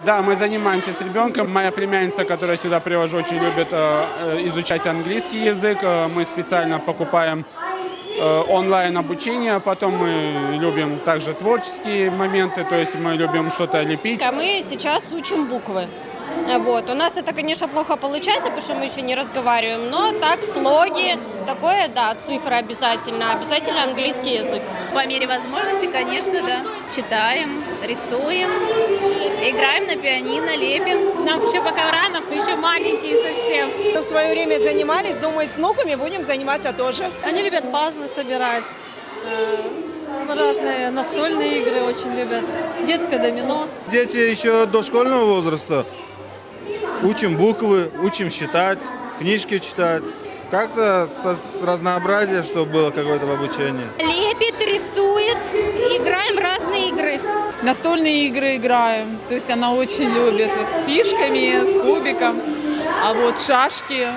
Да, мы занимаемся с ребенком. Моя племянница, которую я сюда привожу, очень любит изучать английский язык. Мы специально покупаем онлайн обучение, потом мы любим также творческие моменты, то есть мы любим что-то лепить. А мы сейчас учим буквы. Вот. У нас это, конечно, плохо получается, потому что мы еще не разговариваем, но так, слоги, такое, да, цифры обязательно английский язык. По мере возможности, конечно, да. Читаем, рисуем, играем на пианино, лепим. Нам еще пока рано, еще маленькие совсем. В свое время занимались, думаю, с внуками будем заниматься тоже. Они любят пазлы собирать, разные настольные игры очень любят, детское домино. Дети еще дошкольного возраста. Учим буквы, учим считать, книжки читать. Как-то с разнообразия, чтобы было какое-то обучение. Лепит, рисует, играем в разные игры. Настольные игры играем, то есть она очень любит вот с фишками, с кубиком, а вот шашки